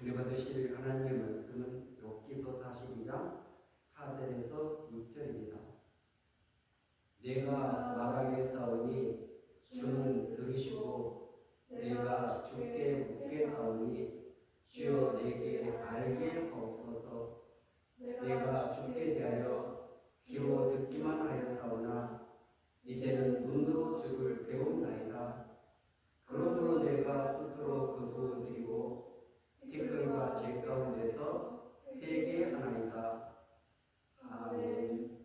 은혜 받으실 하나님의 말씀은 욥기서 42장 4절에서 6절입니다. 내가 말하게 싸우니 주는 들으시고 내가 주께 묻게 싸우니 주여 내게 알게 하옵소서. 내가 주께 대하여 귀로 듣기만 하였사오나 이제는 눈으로 주를 배운나이다. 그러므로 내가 스스로 거두어드리고 티끌과 재 가운데서 회개하나이다. 아멘.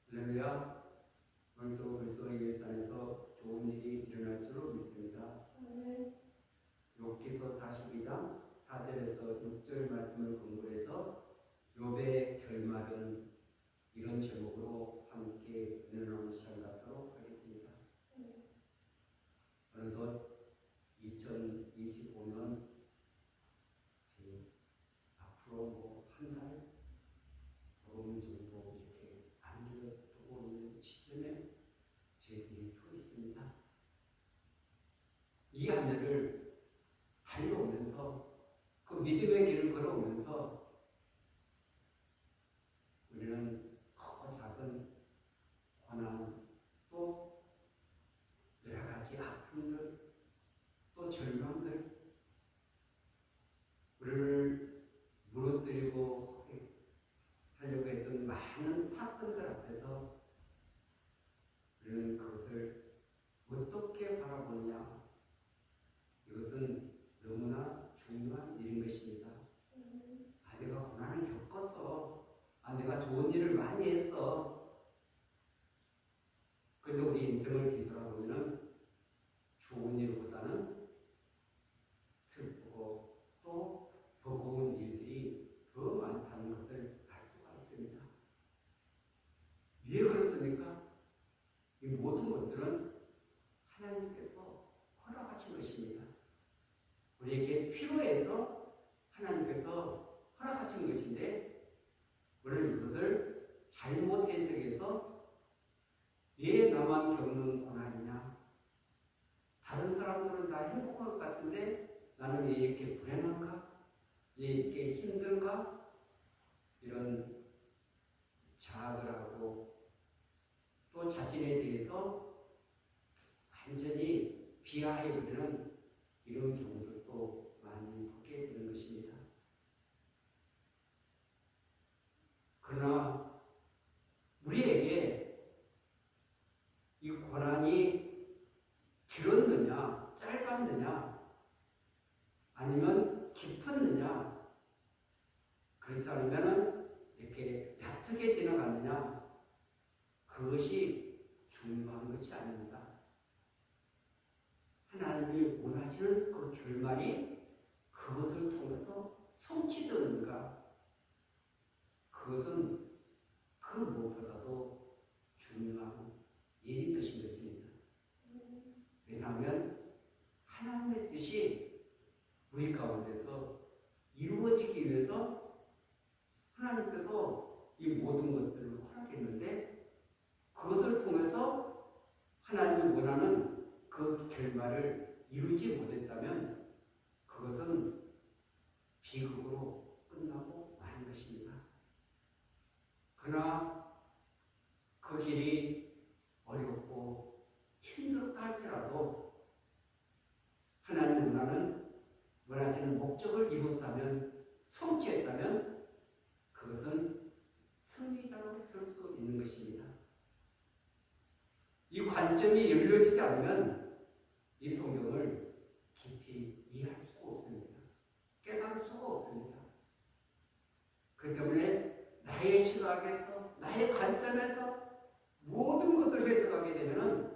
할렐루야. 오늘도 그리스도의 안에서 좋은 일이 일어날 줄로 믿습니다. 욥기서 42장 4절에서 6절 말씀을 공부해서 욥의 결말은 이런 제목으로 함께 은혜나누는 시간 갖도록 하겠습니다. 어느덧 2025년 앞으로 한 달 조금 정도 이렇게 남겨두고 있는 시점에 저희들이 서 있습니다. 이 한 해를 달려오면서 그 믿음의 길을 걸어오면서 우리는 크고 작은 고난, 또 여러 가지 아픔들, 또 절망들, 우리를 무너뜨리고 하려고 했던 많은 사건들 앞에서 우리는 그것을 어떻게 바라보느냐, 이것은 너무나 중요한 일인 것입니다. 내가 고난을 겪었어. 내가 좋은 일을 많이 했어. 그런데 우리 인생을 뒤돌아보면 좋은 일보다는 슬프고 또 버거운 일들이 더 많다는 것을 알 수가 있습니다. 왜 그렇습니까? 이 모든 것들은 하나님께서 허락하신 것입니다. 우리에게 필요해서 하나님께서 허락하신 것인데, 우리는 이것을 잘못 해석해서 왜 나만 겪는 고난이냐? 다른 사람들은 다 행복한 것 같은데 나는 왜 이렇게 불행한가? 왜 이렇게 힘든가? 이런 자학을 하고 또 자신에 대해서 완전히 비하해버리는 이런 경우들도 많이 보게 되는 것입니다. 그러나 우리에게 이 고난이 길었느냐, 짧았느냐, 아니면 깊었느냐, 그렇지 않으면 이렇게 얕게 지나갔느냐, 그것이 중요한 것이 아닙니다. 하나님이 원하시는 그 결말이 그것을 통해서 성취되는가, 그것은 그 무엇보다도 중요한 일인 것입니다. 왜냐하면 하나님의 뜻이 우리 가운데서 이루어지기 위해서 하나님께서 이 모든 것들을 허락했는데, 그것을 통해서 하나님이 원하는 그 결말을 이루지 못했다면 그것은 비극으로 끝나고 마는 것입니다. 그러나 그 길이 어렵고 힘들었다 할지라도 하나님 원하시는 목적을 이뤘다면, 성취했다면 그것은 승리자로 설 수 있는 것입니다. 이 관점이 열려지지 않으면 이 성경을 깊이 이해할 수가 없습니다. 깨달을 수가 없습니다. 그렇기 때문에 나의 시각에서, 나의 관점에서 모든 것을 해석하게 되면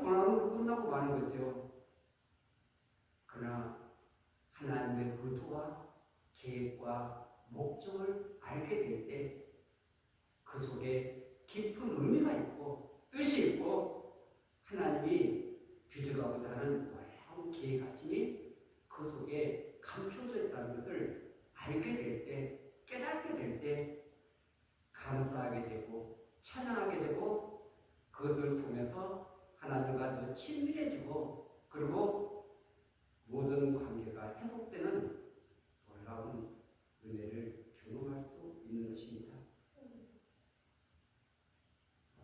고난으로 끝나고 마는 거죠. 그러나 하나님의 의도와 계획과 목적을 알게 될 때 그 속에 깊은 의미가 있고 뜻이 있고 하나님이 빚어가고자 하는 놀라운 계획하심이 그 속에 감춰져 있다는 것을 알게 될 때, 깨닫게 될 때 감사하게 되고 찬양하게 되고, 그것을 통해서 하나님과 더 친밀해지고, 그리고 모든 관계가 회복되는 놀라운 은혜를 경험할 수 있는 것입니다.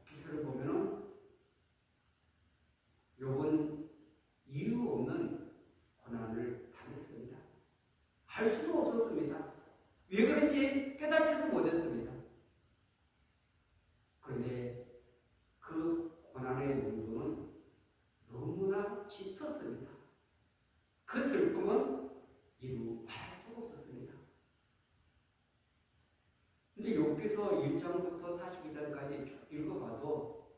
기사를 보면은 욥은 이유 없는 고난을 당했습니다. 알 수도 없었습니다. 왜 그런지 깨닫지도 못했습니다. 그런데 그 고난의 농도는 너무나 짙었습니다. 그 슬픔은 이루 말할 수가 없었습니다. 근데 욥기서 1장부터 42장까지 쭉 읽어봐도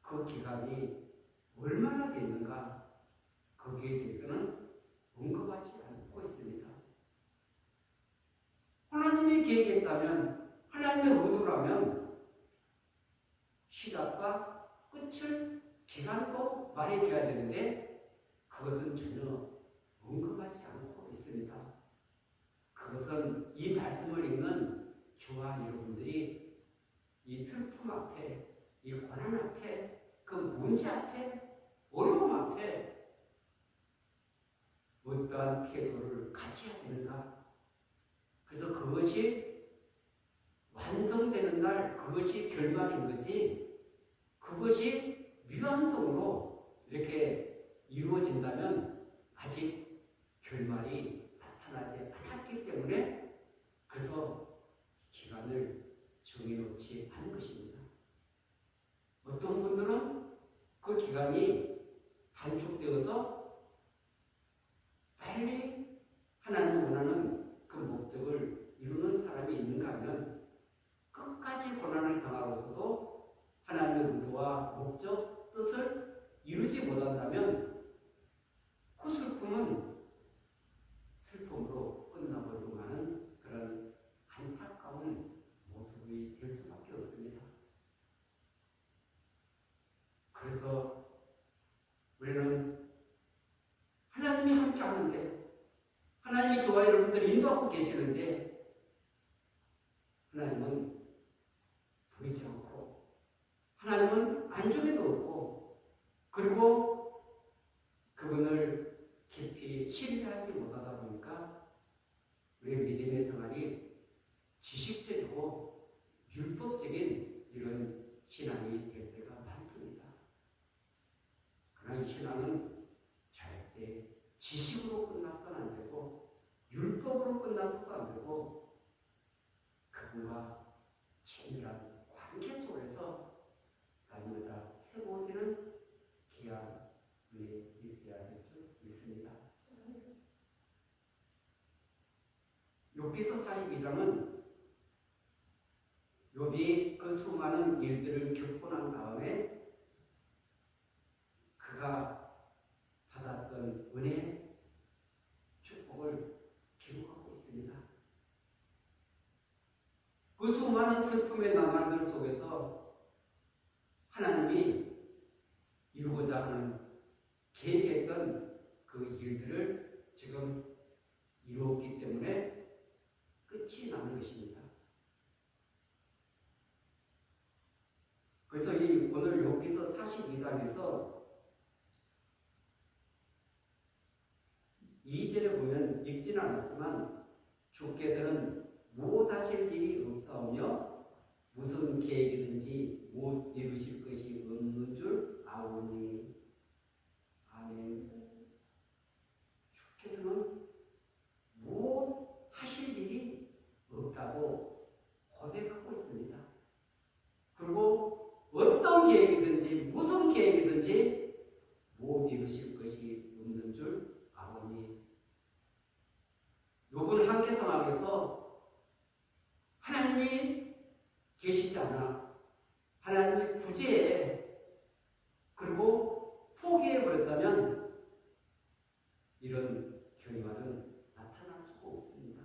그 기간이 얼마나 됐는가 거기에 대해서는 언급하지 않고 있습니다. 하나님이 계획했다면, 하나님의 의도라면 시작과 끝을, 기간도 말해줘야 되는데 그것은 전혀 언급하지 않고 있습니다. 그것은 이 말씀을 읽는 저와 여러분들이 이 슬픔 앞에, 이 고난 앞에, 그 문제 앞에, 어려움 앞에 어떠한 태도를 가져야 되는가. 그래서 그것이 완성되는 날, 그것이 결말인 거지, 그것이 미완성으로 이렇게 이루어진다면 아직 결말이 나타나지 않았기 때문에 그래서 기간을 정해놓지 않은 것입니다. 어떤 분들은 그 기간이 단축되어서 빨리 하나님 원하는 그 목적을 이루는 사람이 있는가 하면 끝까지 고난을 당하고서도 하나님의 의도와 목적, 뜻을 이루지 못한다면 그 슬픔은 슬픔으로 끝나버리고 마는 그런 안타까운 모습이 될 수밖에 없습니다. 그래서 우리는 하나님이 함께 하는데, 하나님이 저와 여러분들 인도하고 계시는데 하나님은 보이지 않고, 하나님은 안중에도 없고, 그리고 그분을 깊이 신뢰하지 못하다 보니까 우리의 믿음의 생활이 지식적이고 율법적인 이런 신앙이 될 때가 많습니다. 그러나 이 신앙은 절대 지식으로 끝나서는 안 되고 율법으로 끝나서도 안 되고 그분과 친밀한 관계 속에서 날마다 세워지는 귀한 은혜 있어야 될 줄 믿습니다. 욥기서 42장은 욥이 그 수많은 일들을 겪고 난 다음에 그가 받았던 은혜, 축복을 기록하고 있습니다. 그 수많은 슬픔의 나날들 속에서 하나님이 이루고자 하는 계획했던 그 일들을 지금 이루었기 때문에 끝이 나는 것입니다. 그래서 이 오늘 욥기서 42장에서 2절에 보면 읽지는 않았지만 주께서는 못하실 일이 없사오며 무슨 계획이든지 못 이루실 것이 없는 줄 아오니. 아멘. 주께서는 못하실 일이 없다고 고백하고 있습니다. 그리고 어떤 계획이든지 무슨 계획이든지 못 이루실 것이 없는 줄 아오니. 욥은 한계 상황에서 하나님이 계시지 않아, 하나님이 부재해, 그리고 포기해버렸다면 이런 결말은 나타날 수가 없습니다.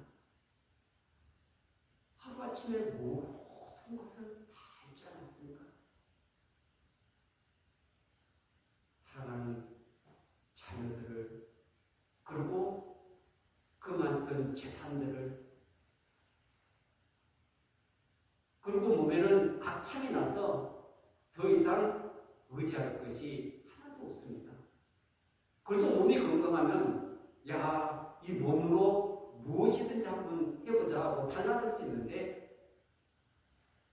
하루아침에 모든 것을 다 알지 않았습니까? 사랑하는 자녀들을, 그리고 그 많은 재산들을, 그리고 몸에는 악창이 나서 더 이상 의지할 것이 하나도 없습니다. 그래도 몸이 건강하면 야, 이 몸으로 무엇이든지 한번 해보자 뭐 달라질 수 있는데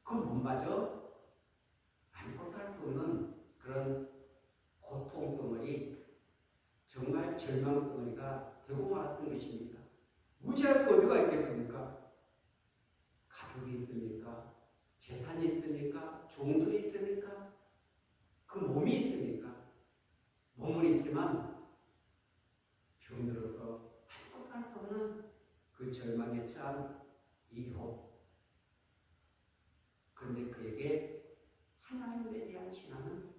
그 몸마저 아무것도 할 수 없는 그런 고통 덩어리, 정말 절망 덩어리가 되고 말았던 것입니다. 무지할 거 어디가 있겠습니까? 가족이 있습니까? 재산이 있습니까? 종들이 있습니까? 그 몸이 있습니까? 몸은 있지만 병들어서 아무것도 할 수 없는 그 절망에 처한 이효. 그런데 그에게 하나님에 대한 신앙은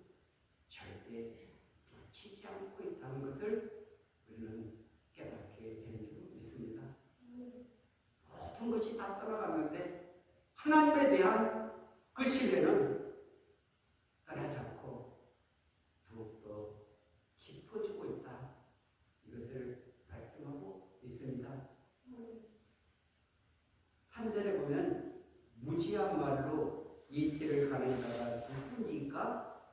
절대 놓치지 않고 있다는 것을 우리는 깨닫게 되는 줄 믿습니다. 모든 것이 다 떠나갔는데 하나님에 대한 그 신뢰는 떠나지 않고 더욱더 깊어지고 있다. 이것을 말씀하고 있습니다. 3절에 보면 무지한 말로 이치를 가는 자가 누구니까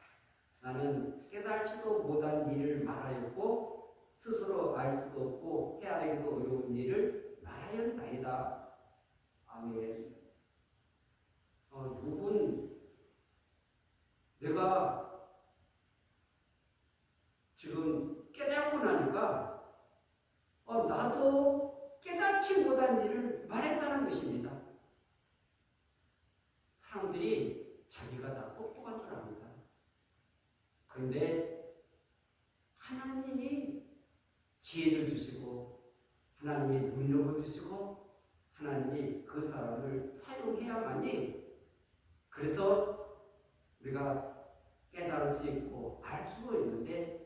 나는 깨달지도 못한 일을 말하였고 스스로 알 수도 없고 헤아리기도 어려운 일을 말하였나이다. 아멘. 누군 내가 지금 깨닫고 나니까 나도 깨닫지 못한 일을 말했다는 것입니다. 사람들이 자기가 다 똑똑한 줄 압니다. 그런데 하나님이 지혜를 주시고 하나님이 능력을 주시고 하나님이 그 사람을 사용해야만이 그래서 우리가 깨달을 수 있고 알 수도 있는데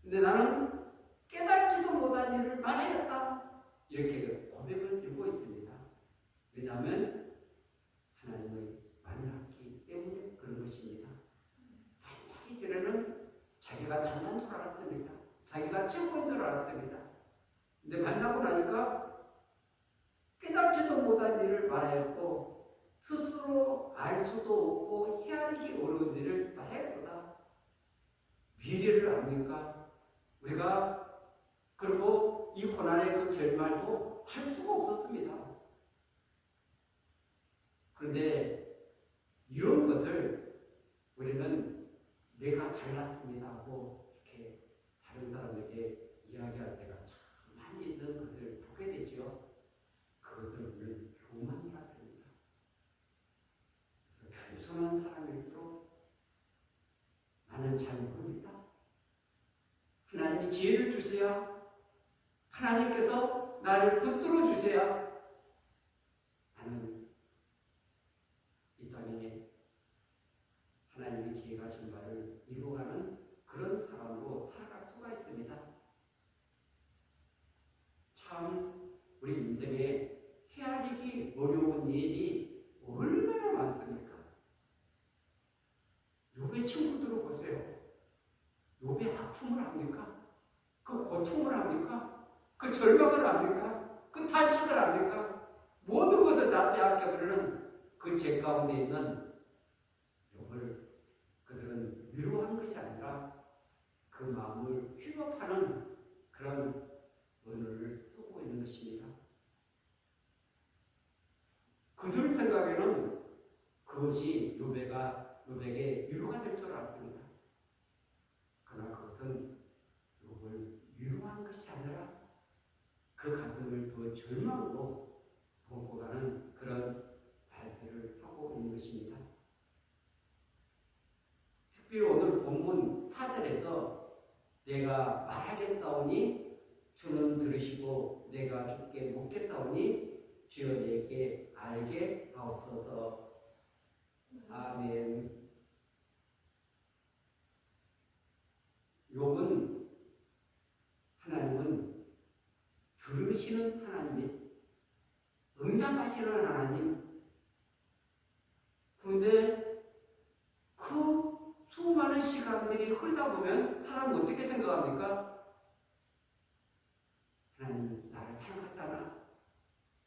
근데 나는 깨달지도 못한 일을 말하였다. 이렇게 고백을 들고 있습니다. 왜냐하면 하나님을 만났기 때문에 그런 것입니다. 만나기 전에는 자기가 잘난 줄 알았습니다. 자기가 최고인 줄 알았습니다. 근데 만나고 나니까 깨닫지도 못한 일을 말하였고 스스로 알 수도 없고 헤아리기 어려운 일을 말하였구나. 미래를 압니까? 우리가 그리고 이 고난의 그 결말도 할 수가 없었습니다. 그런데 이런 것을 우리는 내가 잘났습니다 하고 이렇게 다른 사람에게 이야기할 때가 참 많이 있는 것을 보게 되죠. 그것을 우리는 교만이라 합니다. 그래서 겸손한 사람일수록 나는 잘 모릅니다. 하나님이 지혜를 주셔야 하나님께서 나를 붙들어 주셔야 나는 이 땅에 하나님이 기획하신 바를 이루어가는 그런 사람으로 살아갈 수가 있습니다. 참 우리 인생에 헤아리기 어려운 일이 얼마나 많습니까? 욥의 친구들을 보세요. 욥의 아픔을 합니까? 그 고통을 합니까? 그 절망을 합니까? 그 탄식을 합니까? 모든 것을 다 빼앗겨버리는 그 죄 가운데 있는 욥을 그들은 위로한 것이 아니라 그 마음을 휘업하는 그런 언어를 쓰고 있는 것입니다. 그들 생각에는 그것이 욥에게 위로가 될 줄 알았습니다. 그러나 그것은 욥을 위로한 것이 아니라 그 가슴을 더 절망으로 덮고 가는 그런 발표를 하고 있는 것입니다. 특별히 오늘 본문 4절에서 내가 말하겠사오니 주는 들으시고 내가 주께 묻겠사오니 주여 내게 알게 하옵소서. 아멘. 욥은 하나님은 들으시는 하나님, 응답하시는 하나님. 그런데 그 수많은 시간들이 흐르다 보면 사람은 어떻게 생각합니까? 하나님 나를 사랑하잖아.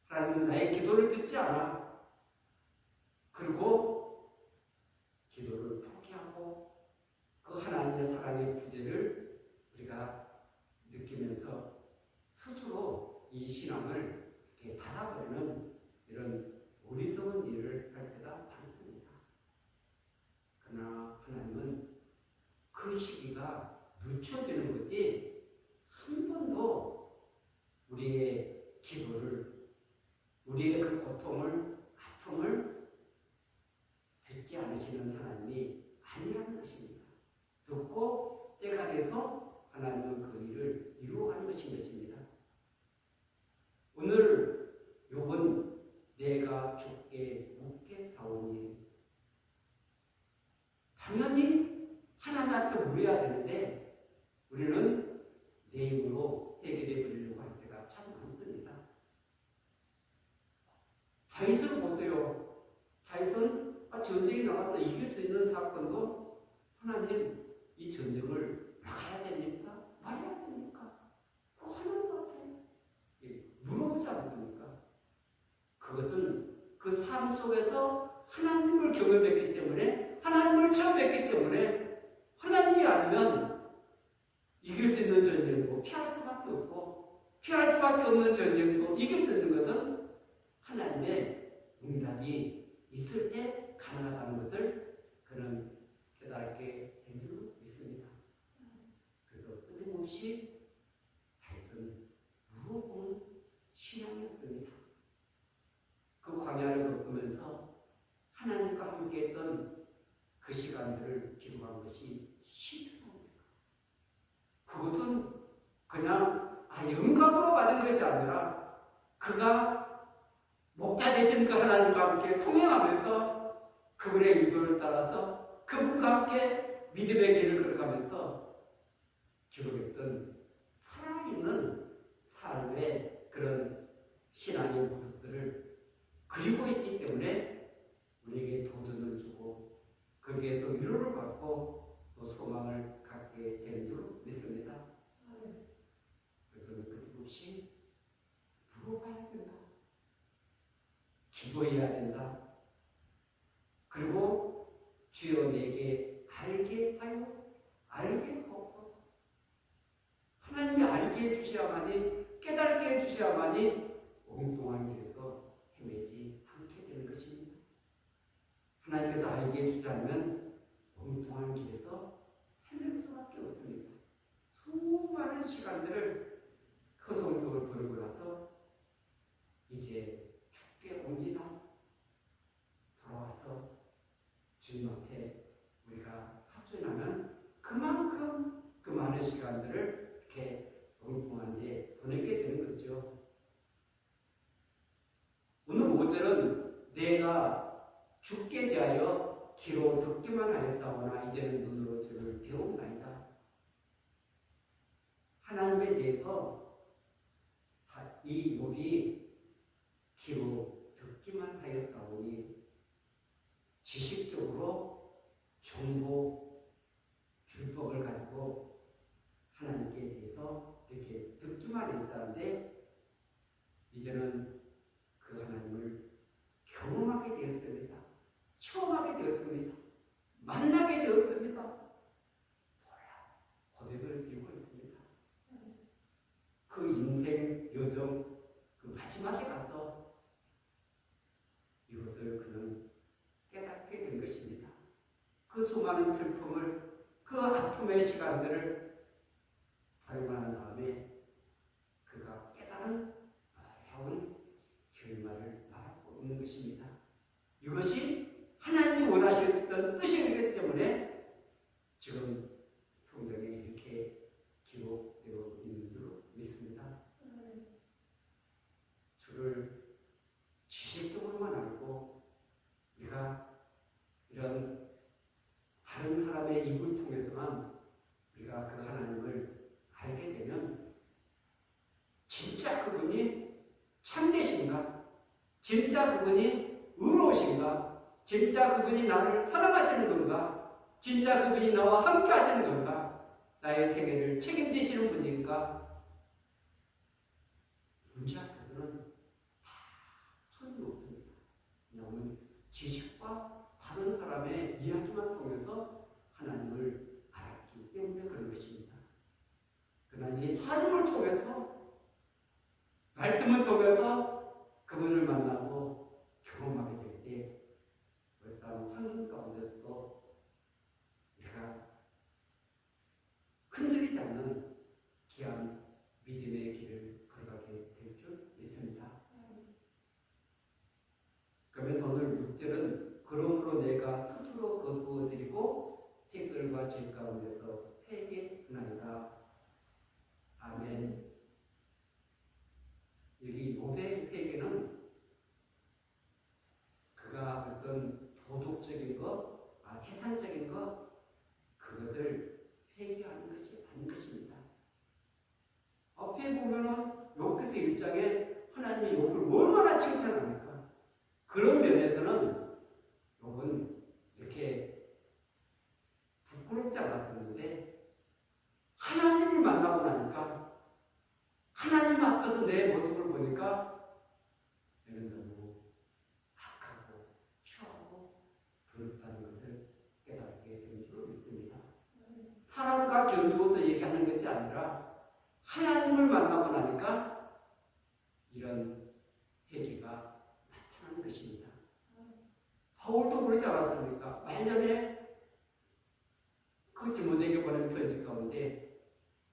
하나님은 나의 기도를 듣지 않아. 그리고 기도를 포기하고 그 하나님의 사랑의 부재를 우리가 느끼면서 하나님은 그 시기가 늦춰지는 거지 한 번도 우리의 기도를, 우리의 그 고통을, 아픔을 듣지 않으시는 하나님이 아니라는 것입니다. 듣고 때가 돼서 하나님은 그 일을 이루어가는 것입니다. 오늘 욥은 내가 주께 묻게 사오니, 당연히 하나님한테 물어야 되는데 우리는 내 힘으로 해결해 버리려고 할 때가 참 많습니다. 다윗을 보세요. 다윗은 전쟁에 나가서 이길 수 있는 사건도 하나님 이 전쟁을 나가야 됩니까? 말해야 됩니까? 그거 하나님한테 물어보지 않습니까? 그것은 그 삶 속에서 하나님을 경험했기 때문에, 하나님을 처음 뵙기 때문에, 하나님이 아니면 이길 수 있는 전쟁도 피할 수밖에 없고, 피할 수밖에 없는 전쟁도 이길 수 있는 것은 하나님의 응답이 있을 때 가능하다는 것을 그는 깨닫게 된 줄 믿습니다. 그래서 끊임없이 다윗은 물어보는 신앙이었습니다. 그 광야를 겪으면서 하나님과 함께했던 그 시간들을 기록한 것이 신앙입니다. 그것은 그냥 영감으로 받은 것이 아니라 그가 목자 되신 그 하나님과 함께 통행하면서 그분의 인도를 따라서 그분과 함께 믿음의 길을 걸어가면서 기록했던 살아있는 삶의 그런 신앙의 모습들을 그리고 있기 때문에 우리에게 도전을 주고 거기에서 위로를 받고 또 소망을 갖게 되는 줄 믿습니다. 그래서 끊임없이 물어봐야 된다. 기도해야 된다. 그리고 주여 내게 알게 하여 알게 하옵소서. 하나님이 알게 해주셔야만이, 깨닫게 해주셔야만이 엉뚱한 길에서 헤매지 않게 되는 것입니다. 하나님께서 알게 해주지 않으면 엉뚱한 길에서 헤맬 수밖에 없습니다. 수많은 시간들을 허송 속을 보내고 나서 이제 죽게 옵니다. 돌아와서 주님 앞에 우리가 합전하면 그만큼 그 많은 시간들을 이렇게 엉뚱한 데 보내게 되는 거죠. 오늘 5절은 내가 죽게 대하여 귀로 듣기만 하였사오나 이제는 눈으로 주를 배우나이다. 하나님에 대해서 이 욥이 귀로 듣기만 하였사오니 지식적으로 정보, 율법을 가지고 하나님께 대해서 이렇게 듣기만 했다는데 이제는 그 하나님을 경험하게 되었습니다. 처음 하게 되었습니다. 만나게 되었습니다. 고백을 드리고 있습니다. 그 인생 여정 그 마지막에 가서 이것을 그는 깨닫게 된 것입니다. 그 수많은 슬픔을, 그 아픔의 시간들을 발견한 다음에 그가 깨달은 놀라운 결말을 말하고 있는 것입니다. 이것이 하나님이 원하셨던 뜻이기 때문에 지금 성경에 이렇게 기록되어 있는 줄 믿습니다. 주를 지식적으로만 알고 우리가 이런 다른 사람의 입을 통해서만 우리가 그 하나님을 알게 되면 진짜 그분이 참되신가? 진짜 그분이 의로우신가? 진짜 그분이 나를 사랑하시는 건가? 진짜 그분이 나와 함께 하시는 건가? 나의 생애를 책임지시는 분인가? 문제 앞에서는 다 소용이 없습니다. 왜냐하면 지식과 다른 사람의 이야기만 통해서 하나님을 알았기 때문에 그런 것입니다. 그러나 이 삶을 통해서, 말씀을 통해서 그분을 만나고 경험하게 될 때 어떤 환경 가운데서도 믿음의 길을 걸어가게 될 줄 믿습니다. 그러면서 오늘 6절은 그러므로 내가 스스로 거두어드리고 티끌과 질 가운데서 회개하나이다. 아멘. 여기 욥의 회개는 그가 어떤 도덕적인 것, 세상적인 것, 그것을 회개하는 것이 아닌 것입니다. 앞에 보면은 욥기서 1장에 하나님이 욥을 얼마나 칭찬합니까? 그런 면에서는 욥은 이렇게 부끄럽지 않았었는데 하나님을 만나고 나니까 하나님 앞에서 내 모습을 보니까 내는 너무 악하고 추하고 더럽다는 것을 깨닫게 된 줄 믿습니다. 사람과 견주어서 얘기하는 것이 아니라 하나님을 만나고 나니까 이런 회개가 나타나는 것입니다. 바울도 그러지 않았습니까? 말년에 그 디모데에게 보낸 편지 가운데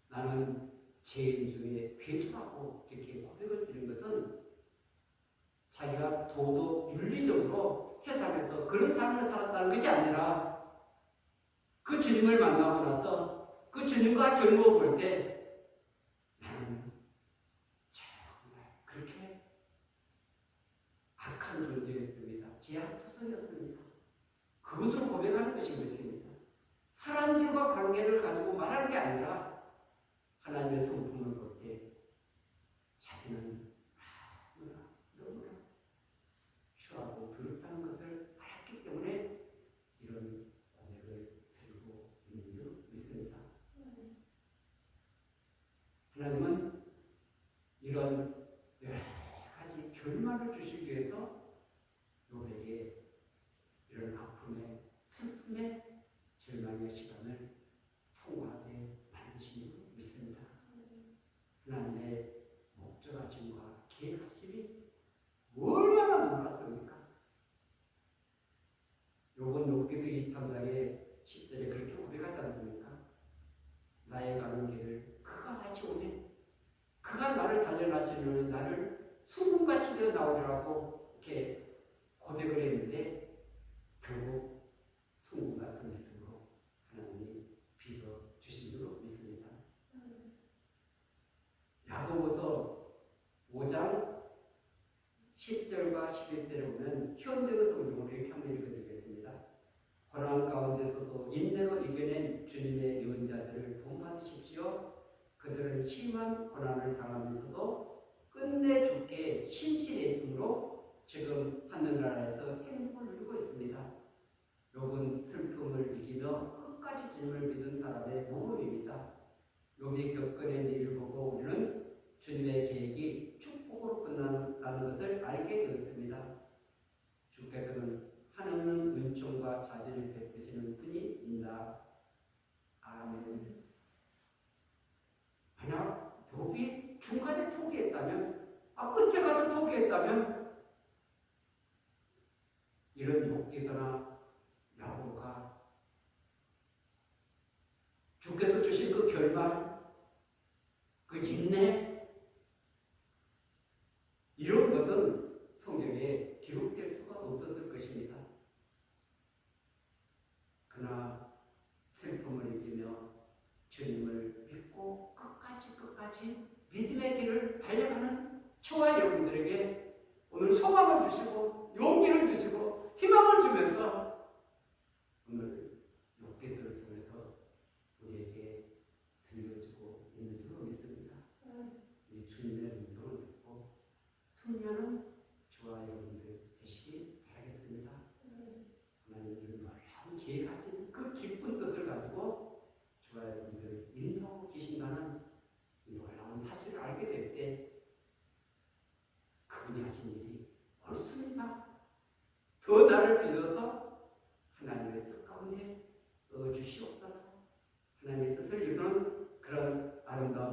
나는 죄인 중에 괴수라고 이렇게 고백을 드린 것은 자기가 도덕 윤리적으로 세상에서 그런 삶을 살았다는 것이 아니라 그 주님을 만나고 나서 그 주님과 결국을 볼 때 나는 정말 그렇게 악한 존재였습니다. 죄악투성이었습니다. 그것을 고백하는 것인 것입니다. 사람들과 관계를 가지고 말하는 게 아니라 하나님의 성품을 볼 때 자신은 너무나 추하고 더럽다는 것을 알았기 때문에 이런 고백을 드리고 있는 줄 믿습니다. 하나님은 이런 여러 가지 결말을 주시기 위해서 욥에게 이런 아픔의 슬픔의 절망의 시간을 통과하게 만드신 줄 믿습니다. 하나님의 목적하심과 계획하심이 얼마나 놀랐습니까? 욥은 욥기서 23장에 10절에 그렇게 고백하지 않습니까? 나의 가는 길을 그가 하시오매 그가 나를 단련하시려는 나를 수금같이 되어 나오리라고 이렇게 고백을 했는데 결국 수금 같은 믿음으로 하나님이 빚어주신 줄로 믿습니다. 야고보서 5장 10절과 11절에 보면 현대의 성경으로 이렇게 한번 읽어드리겠습니다. 고난 가운데서도 인내로 이겨낸 주님의 유언자들을 본받으십시오. 그들은 심한 고난을 당하면서도 끝내 죽게 신실해 있으므로 지금 하늘나라에서 행복을 누리고 있습니다. 욥은 슬픔을 이기며 끝까지 주님을 믿은 사람의 모범입니다. 욥이 겪어낸 일을 보고 우리는 주님의 계획이 축복으로 끝난다는 것을 알게 되었습니다. 주께서는 한없는 은총과 자비를 베푸시는 분이입니다. 아멘. 만약 욥이 중간에 포기했다면, 끝에 가서 포기했다면 이런 욥기서나 야고보가 주께서 주신 그 결말, 그 인내, 이런 것은 성경에 기록될 수가 없었을 것입니다. 그러나 슬픔을 이기며 주님을 믿고 끝까지 믿음의 길을 달려가는 저와 여러분들에게 오늘 소망을 주시고 용기를 주시고 희망을 주면서 오늘 욥기서를 통해서 우리에게 들려주고 있는 줄 믿습니다. 이 주님의 음성을 듣고 승리하는 저와 여러분들 되시기 바라겠습니다. 하나님이 놀라운 계획하신 그 기쁜 뜻을 가지고 저와 여러분들을 인도하고 계신다는 놀라운 사실을 알게 될 때 그분이 하신 일이 옳습니다. 더 나를 믿어서 하나님의 뜻 가운데 써주시옵소서. 하나님의 뜻을 이루는 그런 아름다운